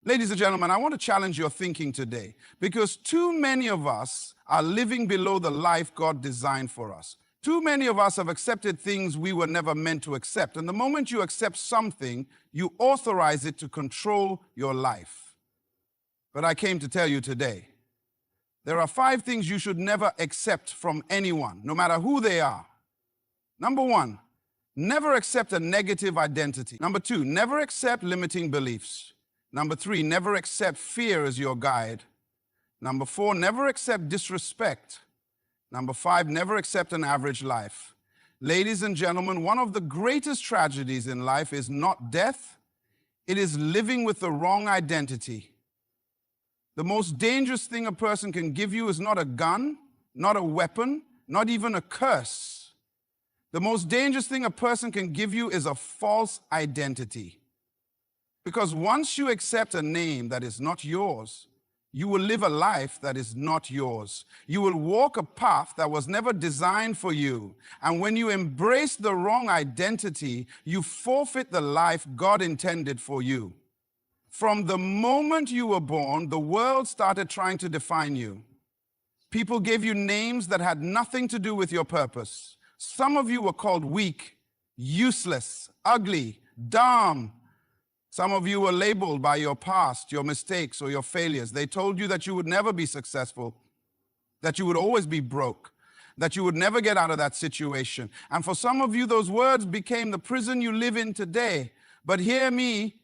Ladies and gentlemen, I want to challenge your thinking today because too many of us are living below the life God designed for us. Too many of us have accepted things we were never meant to accept. And the moment you accept something, you authorize it to control your life. But I came to tell you today, there are 5 things you should never accept from anyone, no matter who they are. Number 1, never accept a negative identity. Number 2, never accept limiting beliefs. Number 3, never accept fear as your guide. Number 4, never accept disrespect. Number 5, never accept an average life. Ladies and gentlemen, one of the greatest tragedies in life is not death, it is living with the wrong identity. The most dangerous thing a person can give you is not a gun, not a weapon, not even a curse. The most dangerous thing a person can give you is a false identity. Because once you accept a name that is not yours, you will live a life that is not yours. You will walk a path that was never designed for you. And when you embrace the wrong identity, you forfeit the life God intended for you. From the moment you were born, the world started trying to define you. People gave you names that had nothing to do with your purpose. Some of you were called weak, useless, ugly, dumb. Some of you were labeled by your past, your mistakes, or your failures. They told you that you would never be successful, that you would always be broke, that you would never get out of that situation. And for some of you, those words became the prison you live in today. But hear me,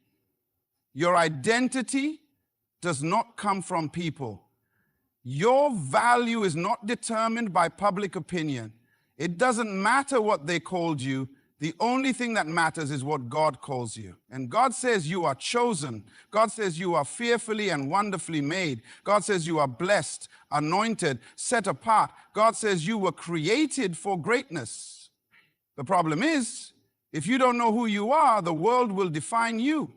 your identity does not come from people. Your value is not determined by public opinion. It doesn't matter what they called you. The only thing that matters is what God calls you. And God says you are chosen. God says you are fearfully and wonderfully made. God says you are blessed, anointed, set apart. God says you were created for greatness. The problem is, if you don't know who you are, the world will define you.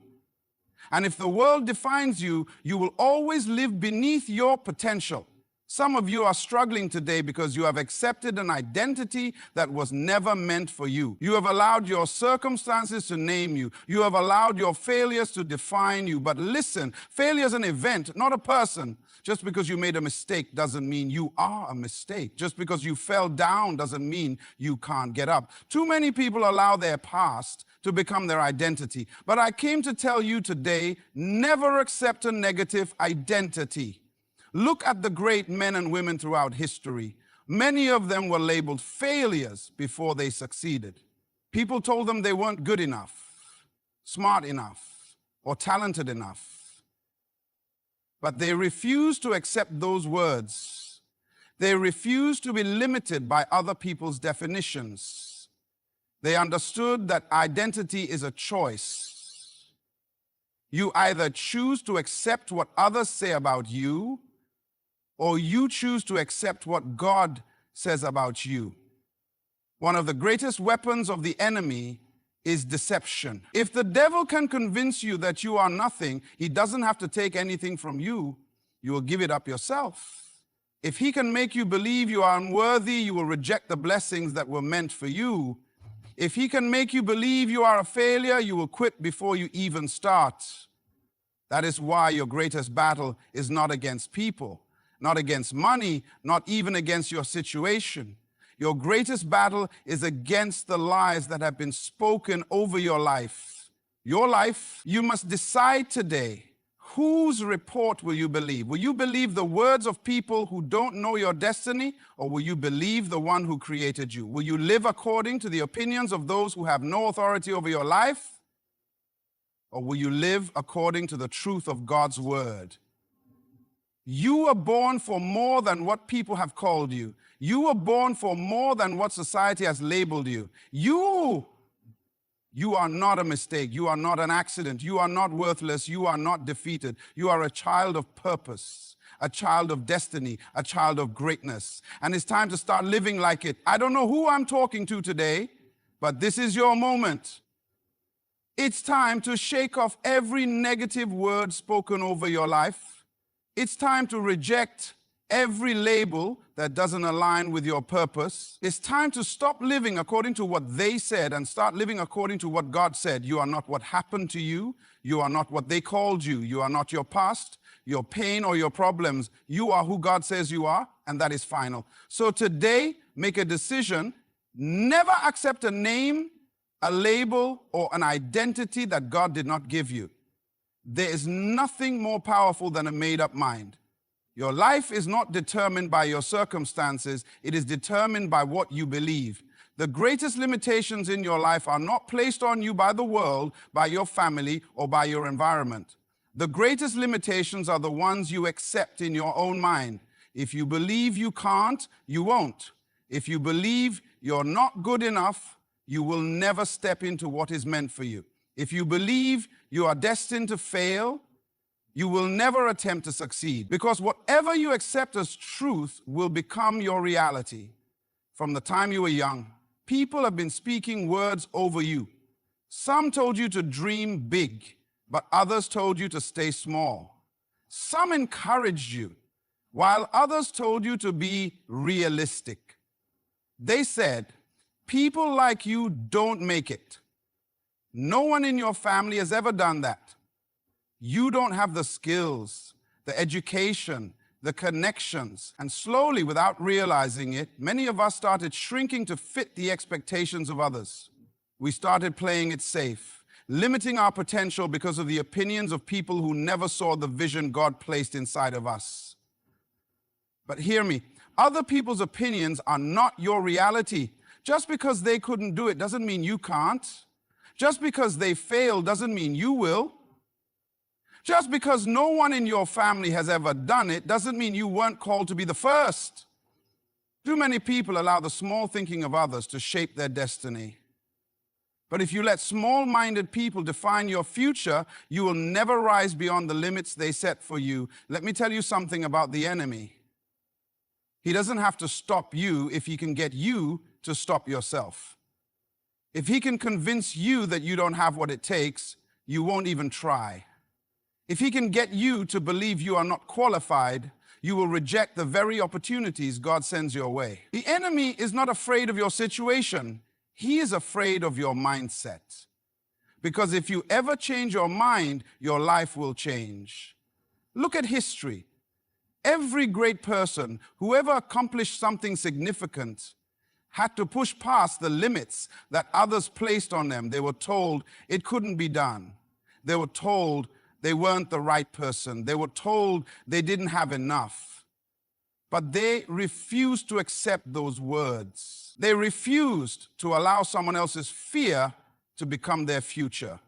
And if the world defines you, you will always live beneath your potential. Some of you are struggling today because you have accepted an identity that was never meant for you. You have allowed your circumstances to name you. You have allowed your failures to define you. But listen, failure is an event, not a person. Just because you made a mistake doesn't mean you are a mistake. Just because you fell down doesn't mean you can't get up. Too many people allow their past to become their identity. But I came to tell you today, never accept a negative identity. Look at the great men and women throughout history. Many of them were labeled failures before they succeeded. People told them they weren't good enough, smart enough, or talented enough. But they refused to accept those words. They refused to be limited by other people's definitions. They understood that identity is a choice. You either choose to accept what others say about you, or you choose to accept what God says about you. One of the greatest weapons of the enemy is deception. If the devil can convince you that you are nothing, he doesn't have to take anything from you. You will give it up yourself. If he can make you believe you are unworthy, you will reject the blessings that were meant for you. If he can make you believe you are a failure, you will quit before you even start. That is why your greatest battle is not against people, not against money, not even against your situation. Your greatest battle is against the lies that have been spoken over your life. Your life, you must decide today, whose report will you believe? Will you believe the words of people who don't know your destiny, or will you believe the one who created you? Will you live according to the opinions of those who have no authority over your life, or will you live according to the truth of God's word? You were born for more than what people have called you. You were born for more than what society has labeled you. You are not a mistake. You are not an accident. You are not worthless. You are not defeated. You are a child of purpose, a child of destiny, a child of greatness. And it's time to start living like it. I don't know who I'm talking to today, but this is your moment. It's time to shake off every negative word spoken over your life. It's time to reject every label that doesn't align with your purpose. It's time to stop living according to what they said and start living according to what God said. You are not what happened to you. You are not what they called you. You are not your past, your pain, or your problems. You are who God says you are, and that is final. So today, make a decision. Never accept a name, a label, or an identity that God did not give you. There is nothing more powerful than a made-up mind. Your life is not determined by your circumstances. It is determined by what you believe. The greatest limitations in your life are not placed on you by the world, by your family, or by your environment. The greatest limitations are the ones you accept in your own mind. If you believe you can't, you won't. If you believe you're not good enough, you will never step into what is meant for you. If you believe you are destined to fail, you will never attempt to succeed, because whatever you accept as truth will become your reality. From the time you were young, people have been speaking words over you. Some told you to dream big, but others told you to stay small. Some encouraged you, while others told you to be realistic. They said, people like you don't make it. No one in your family has ever done that. You don't have the skills, the education, the connections. And slowly, without realizing it, many of us started shrinking to fit the expectations of others. We started playing it safe, limiting our potential because of the opinions of people who never saw the vision God placed inside of us. But hear me, other people's opinions are not your reality. Just because they couldn't do it doesn't mean you can't. Just because they failed doesn't mean you will. Just because no one in your family has ever done it doesn't mean you weren't called to be the first. Too many people allow the small thinking of others to shape their destiny. But if you let small-minded people define your future, you will never rise beyond the limits they set for you. Let me tell you something about the enemy. He doesn't have to stop you if he can get you to stop yourself. If he can convince you that you don't have what it takes, you won't even try. If he can get you to believe you are not qualified, you will reject the very opportunities God sends your way. The enemy is not afraid of your situation. He is afraid of your mindset. Because if you ever change your mind, your life will change. Look at history. Every great person who ever accomplished something significant had to push past the limits that others placed on them. They were told it couldn't be done. They were told they weren't the right person. They were told they didn't have enough. But they refused to accept those words. They refused to allow someone else's fear to become their future.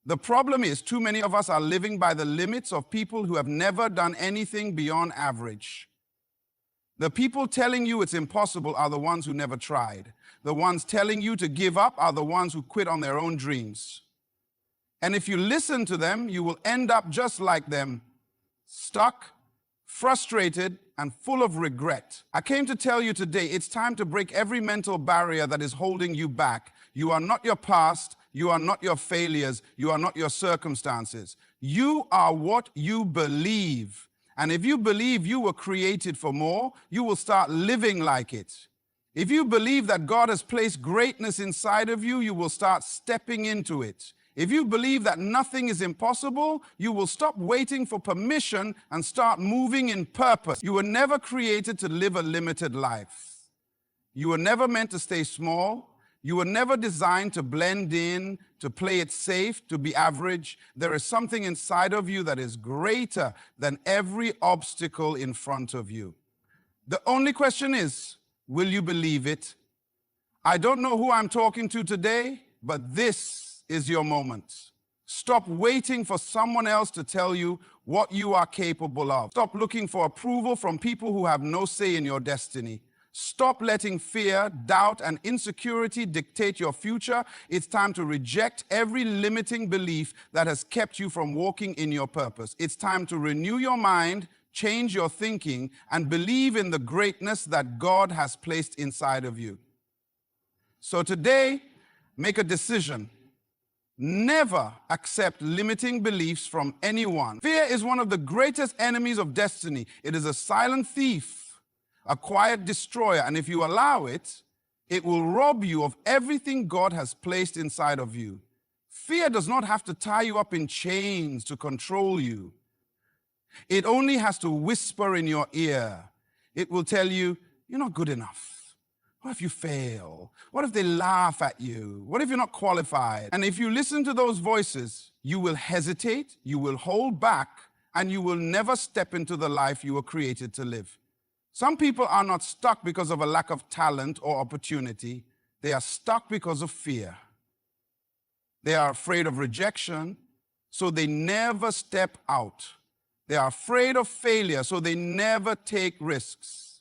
The problem is, too many of us are living by the limits of people who have never done anything beyond average. The people telling you it's impossible are the ones who never tried. The ones telling you to give up are the ones who quit on their own dreams. And if you listen to them, you will end up just like them, stuck, frustrated, and full of regret. I came to tell you today, it's time to break every mental barrier that is holding you back. You are not your past. You are not your failures. You are not your circumstances. You are what you believe. And if you believe you were created for more, you will start living like it. If you believe that God has placed greatness inside of you, you will start stepping into it. If you believe that nothing is impossible, you will stop waiting for permission and start moving in purpose. You were never created to live a limited life. You were never meant to stay small. You were never designed to blend in, to play it safe, to be average. There is something inside of you that is greater than every obstacle in front of you. The only question is, will you believe it? I don't know who I'm talking to today, but this is your moment. Stop waiting for someone else to tell you what you are capable of. Stop looking for approval from people who have no say in your destiny. Stop letting fear, doubt, and insecurity dictate your future. It's time to reject every limiting belief that has kept you from walking in your purpose. It's time to renew your mind, change your thinking, and believe in the greatness that God has placed inside of you. So today, make a decision. Never accept limiting beliefs from anyone. Fear is one of the greatest enemies of destiny. It is a silent thief, a quiet destroyer, and if you allow it, it will rob you of everything God has placed inside of you. Fear does not have to tie you up in chains to control you. It only has to whisper in your ear. It will tell you, you're not good enough. What if you fail? What if they laugh at you? What if you're not qualified? And if you listen to those voices, you will hesitate, you will hold back, and you will never step into the life you were created to live. Some people are not stuck because of a lack of talent or opportunity. They are stuck because of fear. They are afraid of rejection, so they never step out. They are afraid of failure, so they never take risks.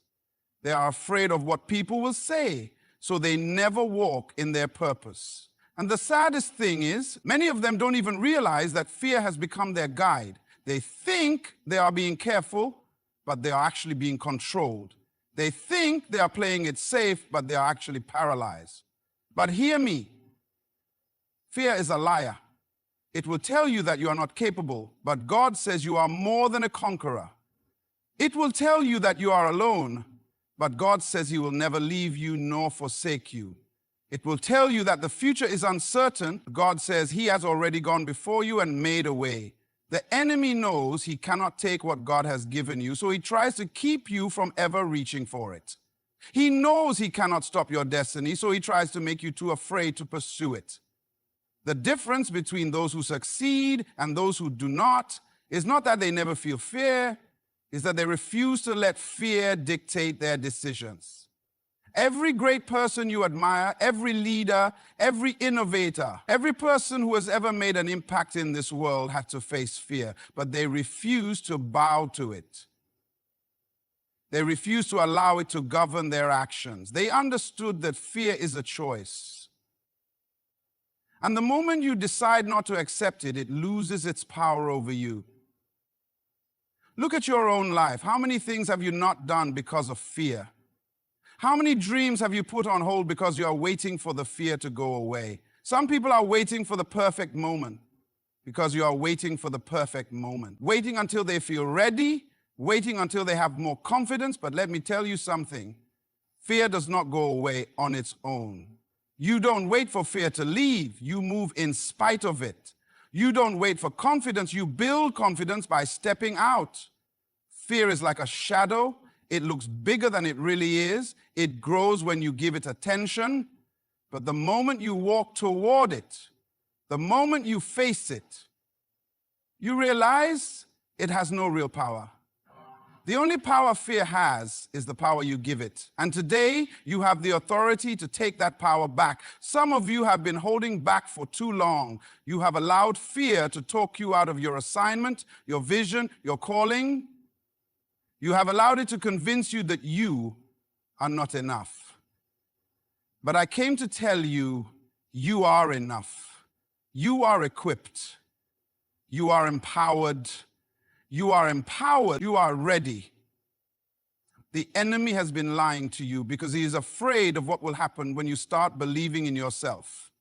They are afraid of what people will say, so they never walk in their purpose. And the saddest thing is, many of them don't even realize that fear has become their guide. They think they are being careful, but they are actually being controlled. They think they are playing it safe, but they are actually paralyzed. But hear me. Fear is a liar. It will tell you that you are not capable, but God says you are more than a conqueror. It will tell you that you are alone, but God says He will never leave you nor forsake you. It will tell you that the future is uncertain. God says He has already gone before you and made a way. The enemy knows he cannot take what God has given you, so he tries to keep you from ever reaching for it. He knows he cannot stop your destiny, so he tries to make you too afraid to pursue it. The difference between those who succeed and those who do not is not that they never feel fear, is that they refuse to let fear dictate their decisions. Every great person you admire, every leader, every innovator, every person who has ever made an impact in this world had to face fear, but they refuse to bow to it. They refuse to allow it to govern their actions. They understood that fear is a choice. And the moment you decide not to accept it, it loses its power over you. Look at your own life. How many things have you not done because of fear? How many dreams have you put on hold because you are waiting for the fear to go away? Some people are waiting for the perfect moment because you are waiting for the perfect moment. Waiting until they feel ready, waiting until they have more confidence. But let me tell you something. Fear does not go away on its own. You don't wait for fear to leave. You move in spite of it. You don't wait for confidence. You build confidence by stepping out. Fear is like a shadow. It looks bigger than it really is. It grows when you give it attention. But the moment you walk toward it, the moment you face it, you realize it has no real power. The only power fear has is the power you give it. And today, you have the authority to take that power back. Some of you have been holding back for too long. You have allowed fear to talk you out of your assignment, your vision, your calling. You have allowed it to convince you that you are not enough. But I came to tell you, you are enough. You are equipped. You are empowered. You are empowered. You are ready. The enemy has been lying to you because he is afraid of what will happen when you start believing in yourself.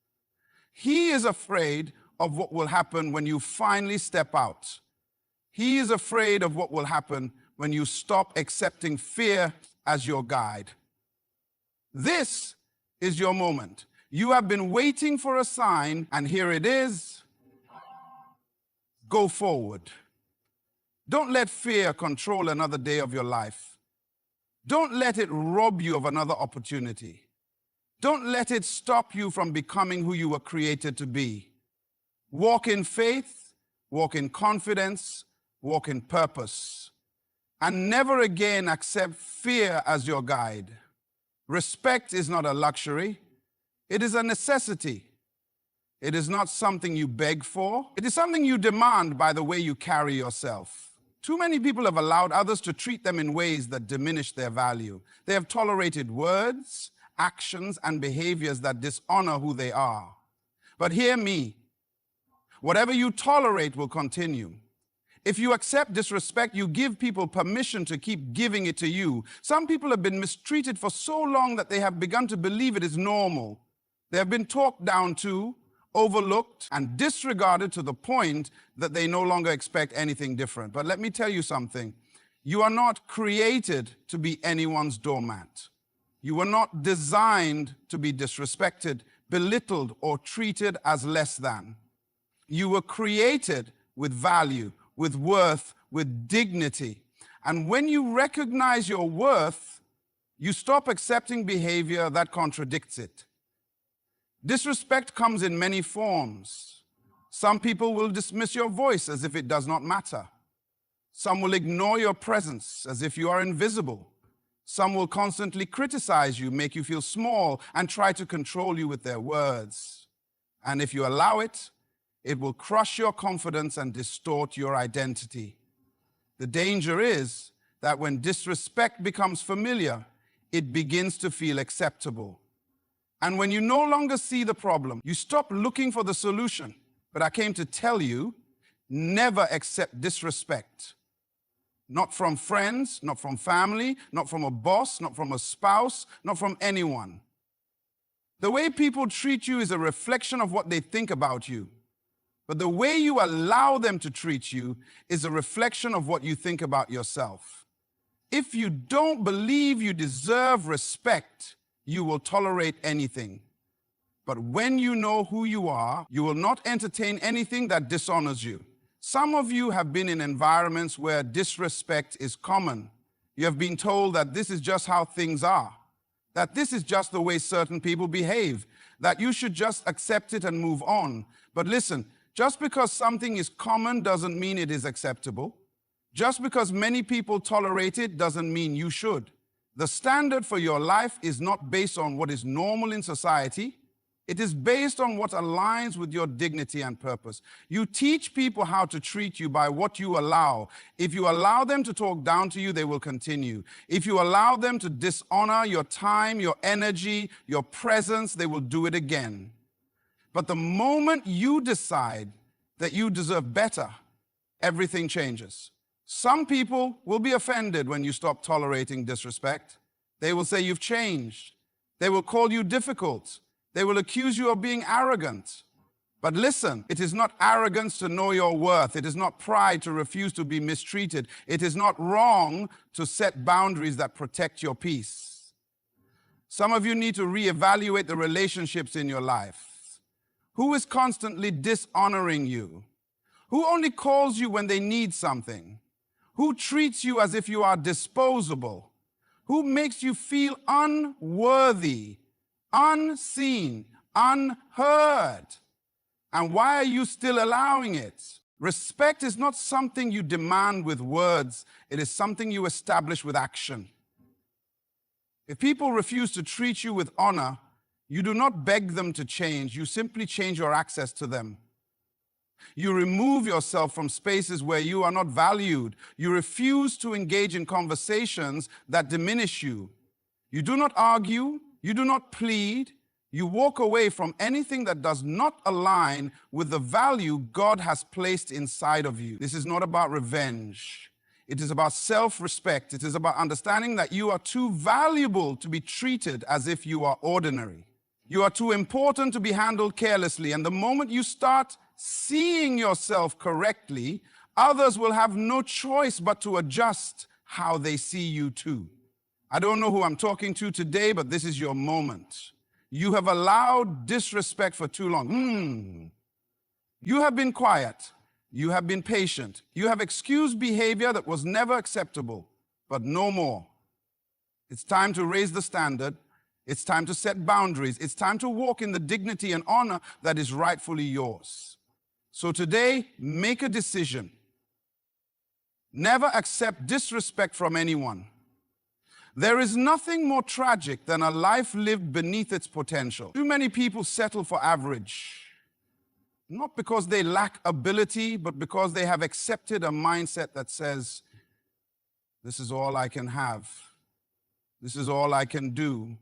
He is afraid of what will happen when you finally step out. He is afraid of what will happen when you stop accepting fear as your guide. This is your moment. You have been waiting for a sign, and here it is. Go forward. Don't let fear control another day of your life. Don't let it rob you of another opportunity. Don't let it stop you from becoming who you were created to be. Walk in faith, walk in confidence, walk in purpose. And never again accept fear as your guide. Respect is not a luxury. It is a necessity. It is not something you beg for. It is something you demand by the way you carry yourself. Too many people have allowed others to treat them in ways that diminish their value. They have tolerated words, actions, and behaviors that dishonor who they are. But hear me. Whatever you tolerate will continue. If you accept disrespect, you give people permission to keep giving it to you. Some people have been mistreated for so long that they have begun to believe it is normal. They have been talked down to, overlooked, and disregarded to the point that they no longer expect anything different. But let me tell you something. You are not created to be anyone's doormat. You were not designed to be disrespected, belittled, or treated as less than. You were created with value, with worth, with dignity. And when you recognize your worth, you stop accepting behavior that contradicts it. Disrespect comes in many forms. Some people will dismiss your voice as if it does not matter. Some will ignore your presence as if you are invisible. Some will constantly criticize you, make you feel small, and try to control you with their words. And if you allow it, it will crush your confidence and distort your identity. The danger is that when disrespect becomes familiar, it begins to feel acceptable. And when you no longer see the problem, you stop looking for the solution. But I came to tell you, never accept disrespect. Not from friends, not from family, not from a boss, not from a spouse, not from anyone. The way people treat you is a reflection of what they think about you. But the way you allow them to treat you is a reflection of what you think about yourself. If you don't believe you deserve respect, you will tolerate anything. But when you know who you are, you will not entertain anything that dishonors you. Some of you have been in environments where disrespect is common. You have been told that this is just how things are, that this is just the way certain people behave, that you should just accept it and move on. But listen, just because something is common doesn't mean it is acceptable. Just because many people tolerate it doesn't mean you should. The standard for your life is not based on what is normal in society. It is based on what aligns with your dignity and purpose. You teach people how to treat you by what you allow. If you allow them to talk down to you, they will continue. If you allow them to dishonor your time, your energy, your presence, they will do it again. But the moment you decide that you deserve better, everything changes. Some people will be offended when you stop tolerating disrespect. They will say you've changed. They will call you difficult. They will accuse you of being arrogant. But listen, it is not arrogance to know your worth. It is not pride to refuse to be mistreated. It is not wrong to set boundaries that protect your peace. Some of you need to reevaluate the relationships in your life. Who is constantly dishonoring you? Who only calls you when they need something? Who treats you as if you are disposable? Who makes you feel unworthy, unseen, unheard? And why are you still allowing it? Respect is not something you demand with words. It is something you establish with action. If people refuse to treat you with honor, you do not beg them to change. You simply change your access to them. You remove yourself from spaces where you are not valued. You refuse to engage in conversations that diminish you. You do not argue. You do not plead. You walk away from anything that does not align with the value God has placed inside of you. This is not about revenge. It is about self-respect. It is about understanding that you are too valuable to be treated as if you are ordinary. You are too important to be handled carelessly. And the moment you start seeing yourself correctly, others will have no choice but to adjust how they see you too. I don't know who I'm talking to today, but this is your moment. You have allowed disrespect for too long. You have been quiet. You have been patient. You have excused behavior that was never acceptable, but no more. It's time to raise the standard. It's time to set boundaries. It's time to walk in the dignity and honor that is rightfully yours. So today, make a decision. Never accept disrespect from anyone. There is nothing more tragic than a life lived beneath its potential. Too many people settle for average, not because they lack ability, but because they have accepted a mindset that says, this is all I can have. This is all I can do.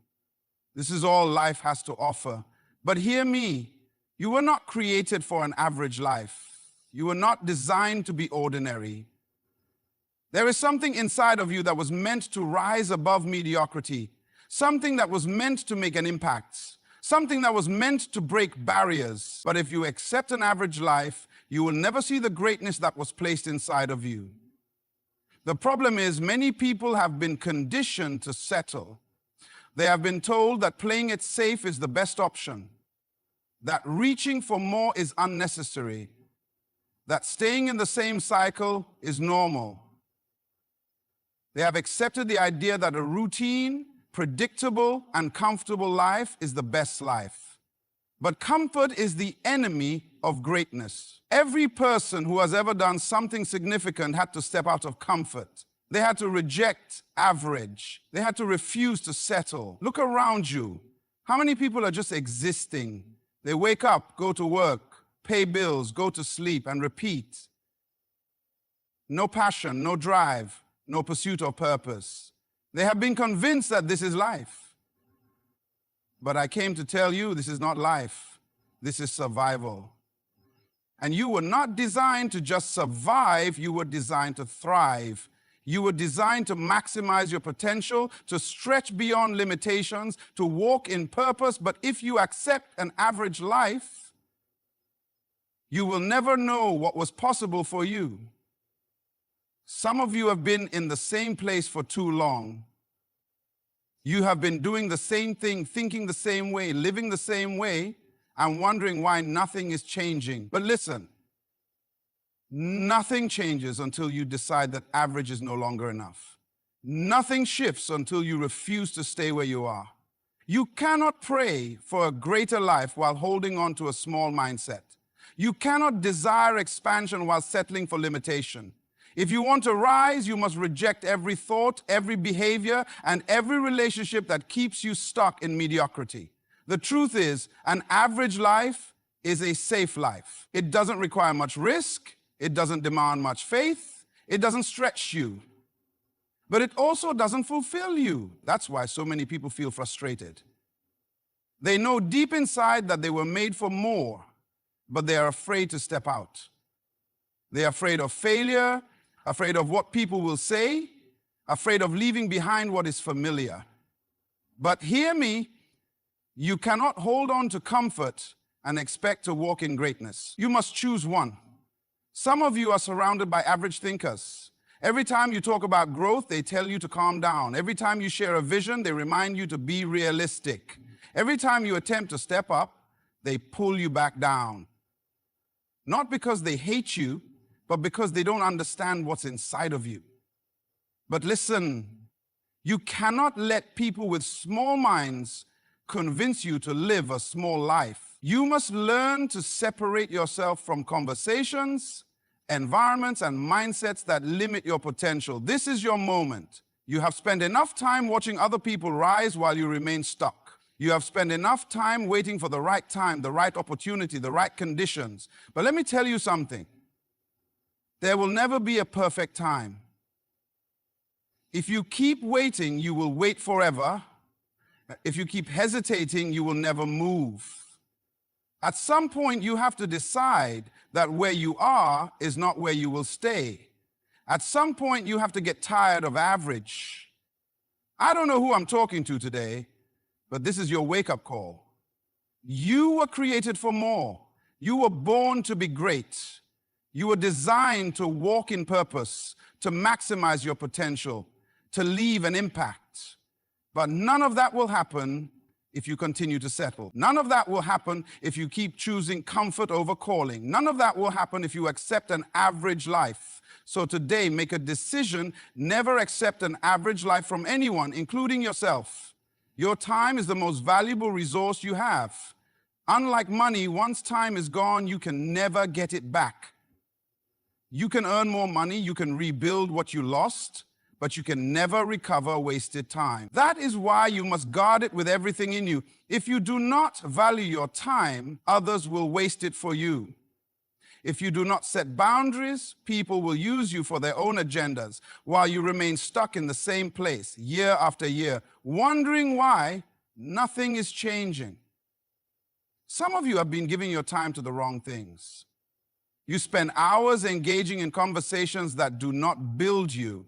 This is all life has to offer. But hear me, you were not created for an average life. You were not designed to be ordinary. There is something inside of you that was meant to rise above mediocrity, something that was meant to make an impact, something that was meant to break barriers. But if you accept an average life, you will never see the greatness that was placed inside of you. The problem is many people have been conditioned to settle. They have been told that playing it safe is the best option, that reaching for more is unnecessary, that staying in the same cycle is normal. They have accepted the idea that a routine, predictable, and comfortable life is the best life. But comfort is the enemy of greatness. Every person who has ever done something significant had to step out of comfort. They had to reject average. They had to refuse to settle. Look around you. How many people are just existing? They wake up, go to work, pay bills, go to sleep, and repeat. No passion, no drive, no pursuit of purpose. They have been convinced that this is life. But I came to tell you this is not life. This is survival. And you were not designed to just survive, you were designed to thrive. You were designed to maximize your potential, to stretch beyond limitations, to walk in purpose. But if you accept an average life, you will never know what was possible for you. Some of you have been in the same place for too long. You have been doing the same thing, thinking the same way, living the same way, and wondering why nothing is changing. But listen, nothing changes until you decide that average is no longer enough. Nothing shifts until you refuse to stay where you are. You cannot pray for a greater life while holding on to a small mindset. You cannot desire expansion while settling for limitation. If you want to rise, you must reject every thought, every behavior, and every relationship that keeps you stuck in mediocrity. The truth is, an average life is a safe life. It doesn't require much risk. It doesn't demand much faith. It doesn't stretch you. But it also doesn't fulfill you. That's why so many people feel frustrated. They know deep inside that they were made for more, but they are afraid to step out. They are afraid of failure, afraid of what people will say, afraid of leaving behind what is familiar. But hear me, you cannot hold on to comfort and expect to walk in greatness. You must choose one. Some of you are surrounded by average thinkers. Every time you talk about growth, they tell you to calm down. Every time you share a vision, they remind you to be realistic. Every time you attempt to step up, they pull you back down. Not because they hate you, but because they don't understand what's inside of you. But listen, you cannot let people with small minds convince you to live a small life. You must learn to separate yourself from conversations, environments, and mindsets that limit your potential. This is your moment. You have spent enough time watching other people rise while you remain stuck. You have spent enough time waiting for the right opportunity, the right conditions. But let me tell you something. There will never be a perfect time. If you keep waiting, you will wait forever. If you keep hesitating, you will never move. At some point, you have to decide that where you are is not where you will stay. At some point, you have to get tired of average. I don't know who I'm talking to today, but this is your wake-up call. You were created for more. You were born to be great. You were designed to walk in purpose, to maximize your potential, to leave an impact. But none of that will happen if you continue to settle. None of that will happen if you keep choosing comfort over calling. None of that will happen if you accept an average life. So today, make a decision, never accept an average life from anyone, including yourself. Your time is the most valuable resource you have. Unlike money, once time is gone, you can never get it back. You can earn more money, you can rebuild what you lost, but you can never recover wasted time. That is why you must guard it with everything in you. If you do not value your time, others will waste it for you. If you do not set boundaries, people will use you for their own agendas while you remain stuck in the same place year after year, wondering why nothing is changing. Some of you have been giving your time to the wrong things. You spend hours engaging in conversations that do not build you.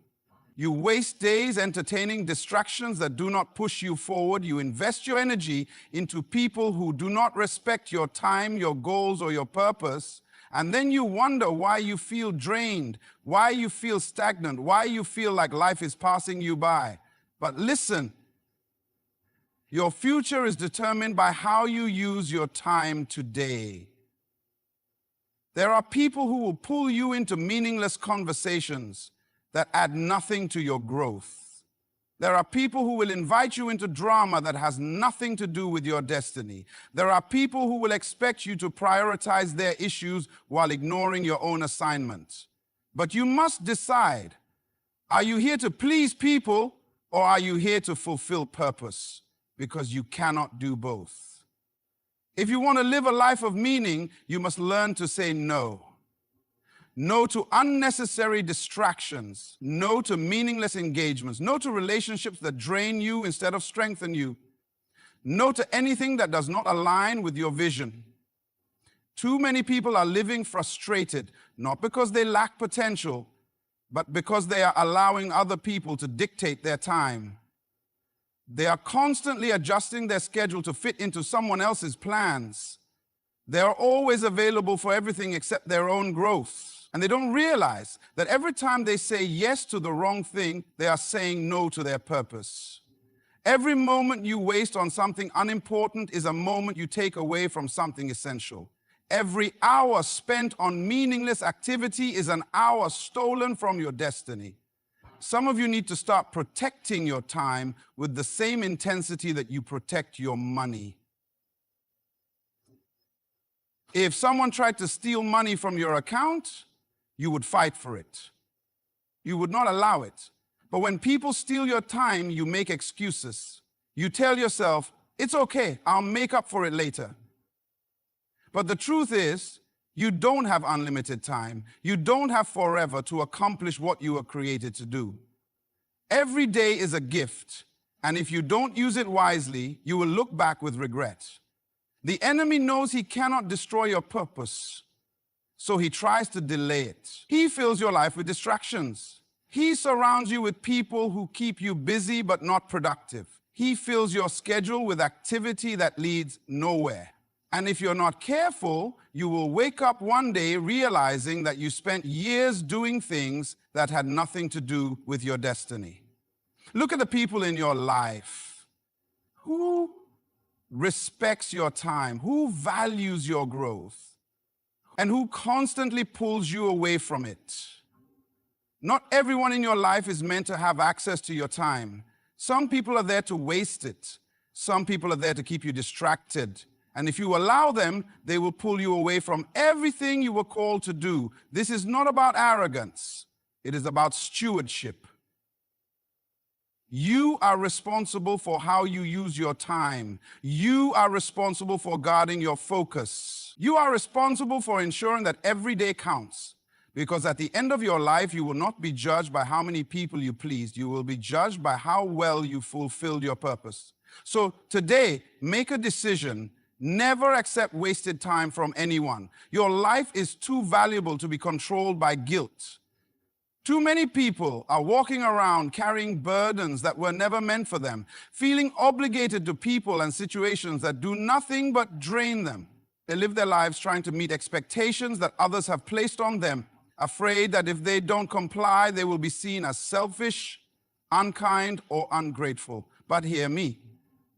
You waste days entertaining distractions that do not push you forward. You invest your energy into people who do not respect your time, your goals, or your purpose. And then you wonder why you feel drained, why you feel stagnant, why you feel like life is passing you by. But listen, your future is determined by how you use your time today. There are people who will pull you into meaningless conversations that add nothing to your growth. There are people who will invite you into drama that has nothing to do with your destiny. There are people who will expect you to prioritize their issues while ignoring your own assignment. But you must decide, are you here to please people or are you here to fulfill purpose? Because you cannot do both. If you want to live a life of meaning, you must learn to say no. No to unnecessary distractions. No to meaningless engagements. No to relationships that drain you instead of strengthen you. No to anything that does not align with your vision. Too many people are living frustrated, not because they lack potential, but because they are allowing other people to dictate their time. They are constantly adjusting their schedule to fit into someone else's plans. They are always available for everything except their own growth. And they don't realize that every time they say yes to the wrong thing, they are saying no to their purpose. Every moment you waste on something unimportant is a moment you take away from something essential. Every hour spent on meaningless activity is an hour stolen from your destiny. Some of you need to start protecting your time with the same intensity that you protect your money. If someone tried to steal money from your account, you would fight for it. You would not allow it. But when people steal your time, you make excuses. You tell yourself, it's okay, I'll make up for it later. But the truth is, you don't have unlimited time. You don't have forever to accomplish what you were created to do. Every day is a gift, and if you don't use it wisely, you will look back with regret. The enemy knows he cannot destroy your purpose, so he tries to delay it. He fills your life with distractions. He surrounds you with people who keep you busy but not productive. He fills your schedule with activity that leads nowhere. And if you're not careful, you will wake up one day realizing that you spent years doing things that had nothing to do with your destiny. Look at the people in your life. Who respects your time? Who values your growth? And who constantly pulls you away from it? Not everyone in your life is meant to have access to your time. Some people are there to waste it. Some people are there to keep you distracted. And if you allow them, they will pull you away from everything you were called to do. This is not about arrogance. It is about stewardship. You are responsible for how you use your time. You are responsible for guarding your focus. You are responsible for ensuring that every day counts. Because at the end of your life, you will not be judged by how many people you pleased. You will be judged by how well you fulfilled your purpose. So today, make a decision. Never accept wasted time from anyone. Your life is too valuable to be controlled by guilt. Too many people are walking around carrying burdens that were never meant for them, feeling obligated to people and situations that do nothing but drain them. They live their lives trying to meet expectations that others have placed on them, afraid that if they don't comply, they will be seen as selfish, unkind, or ungrateful. But hear me.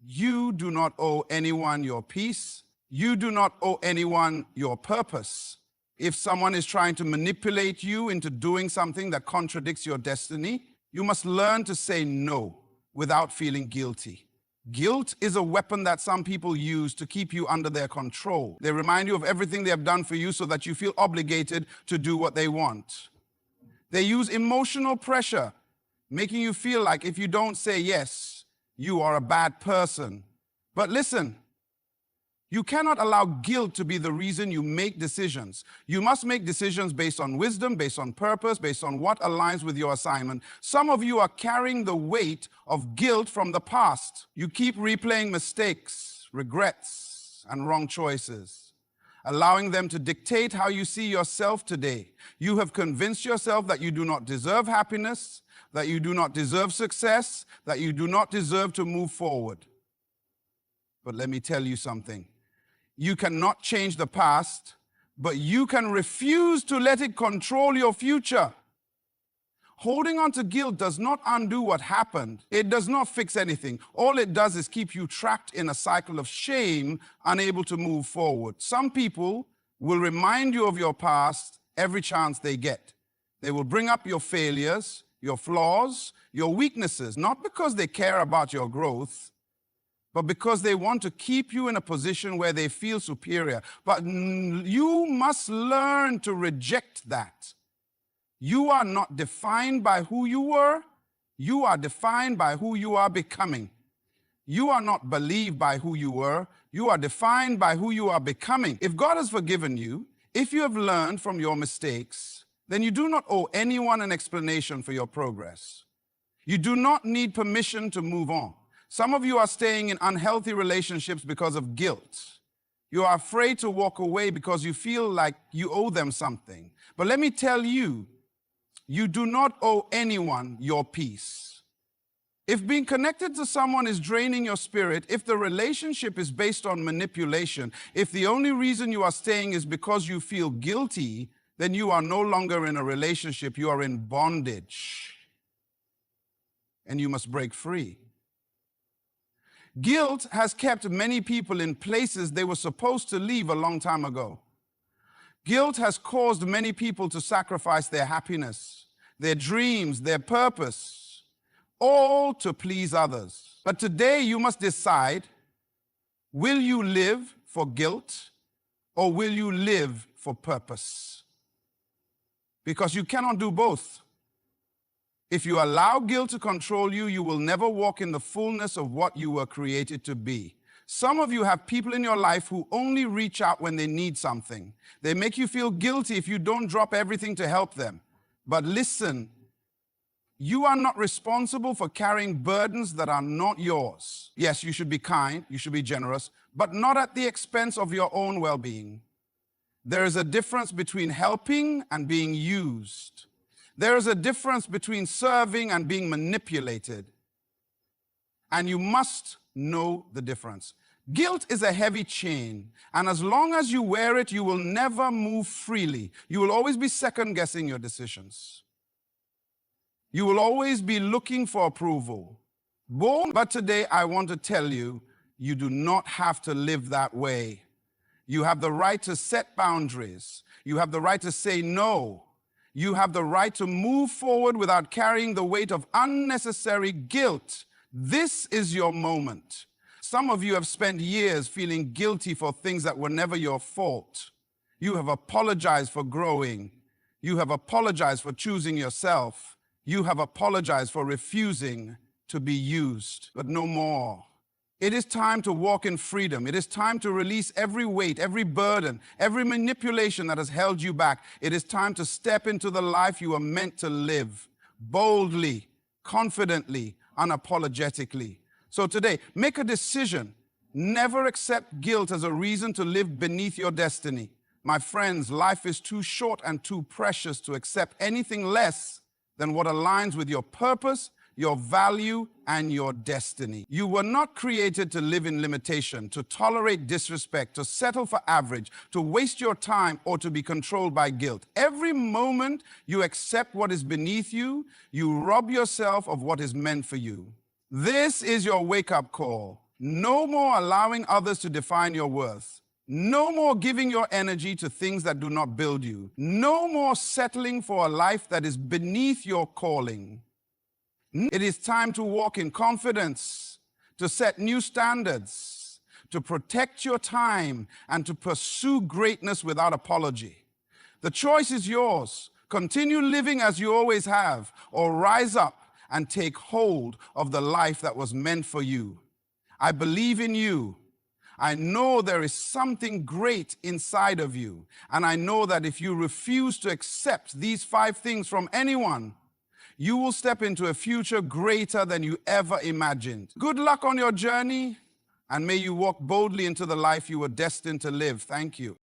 You do not owe anyone your peace. You do not owe anyone your purpose. If someone is trying to manipulate you into doing something that contradicts your destiny, you must learn to say no without feeling guilty. Guilt is a weapon that some people use to keep you under their control. They remind you of everything they have done for you so that you feel obligated to do what they want. They use emotional pressure, making you feel like if you don't say yes, you are a bad person. But listen, you cannot allow guilt to be the reason you make decisions. You must make decisions based on wisdom, based on purpose, based on what aligns with your assignment. Some of you are carrying the weight of guilt from the past. You keep replaying mistakes, regrets, and wrong choices, allowing them to dictate how you see yourself today. You have convinced yourself that you do not deserve happiness, that you do not deserve success, that you do not deserve to move forward. But let me tell you something. You cannot change the past, but you can refuse to let it control your future. Holding on to guilt does not undo what happened. It does not fix anything. All it does is keep you trapped in a cycle of shame, unable to move forward. Some people will remind you of your past every chance they get. They will bring up your failures, your flaws, your weaknesses, not because they care about your growth, but because they want to keep you in a position where they feel superior. But you must learn to reject that. You are not defined by who you were. You are defined by who you are becoming. You are not believed by who you were. You are defined by who you are becoming. If God has forgiven you, if you have learned from your mistakes, then you do not owe anyone an explanation for your progress. You do not need permission to move on. Some of you are staying in unhealthy relationships because of guilt. You are afraid to walk away because you feel like you owe them something. But let me tell you, you do not owe anyone your peace. If being connected to someone is draining your spirit, if the relationship is based on manipulation, if the only reason you are staying is because you feel guilty, then you are no longer in a relationship, you are in bondage. And you must break free. Guilt has kept many people in places they were supposed to leave a long time ago. Guilt has caused many people to sacrifice their happiness, their dreams, their purpose, all to please others. But today you must decide, will you live for guilt or will you live for purpose? Because you cannot do both. If you allow guilt to control you, you will never walk in the fullness of what you were created to be. Some of you have people in your life who only reach out when they need something. They make you feel guilty if you don't drop everything to help them. But listen, you are not responsible for carrying burdens that are not yours. Yes, you should be kind, you should be generous, but not at the expense of your own well-being. There is a difference between helping and being used. There is a difference between serving and being manipulated. And you must know the difference. Guilt is a heavy chain, and as long as you wear it, you will never move freely. You will always be second-guessing your decisions. You will always be looking for approval. But today I want to tell you, you do not have to live that way. You have the right to set boundaries. You have the right to say no. You have the right to move forward without carrying the weight of unnecessary guilt. This is your moment. Some of you have spent years feeling guilty for things that were never your fault. You have apologized for growing. You have apologized for choosing yourself. You have apologized for refusing to be used, but no more. It is time to walk in freedom. It is time to release every weight, every burden, every manipulation that has held you back. It is time to step into the life you are meant to live, boldly, confidently, unapologetically. So today, make a decision. Never accept guilt as a reason to live beneath your destiny. My friends, life is too short and too precious to accept anything less than what aligns with your purpose, your value, and your destiny. You were not created to live in limitation, to tolerate disrespect, to settle for average, to waste your time, or to be controlled by guilt. Every moment you accept what is beneath you, you rob yourself of what is meant for you. This is your wake-up call. No more allowing others to define your worth. No more giving your energy to things that do not build you. No more settling for a life that is beneath your calling. It is time to walk in confidence, to set new standards, to protect your time, and to pursue greatness without apology. The choice is yours. Continue living as you always have, or rise up and take hold of the life that was meant for you. I believe in you. I know there is something great inside of you, and I know that if you refuse to accept these 5 things from anyone, you will step into a future greater than you ever imagined. Good luck on your journey, and may you walk boldly into the life you were destined to live. Thank you.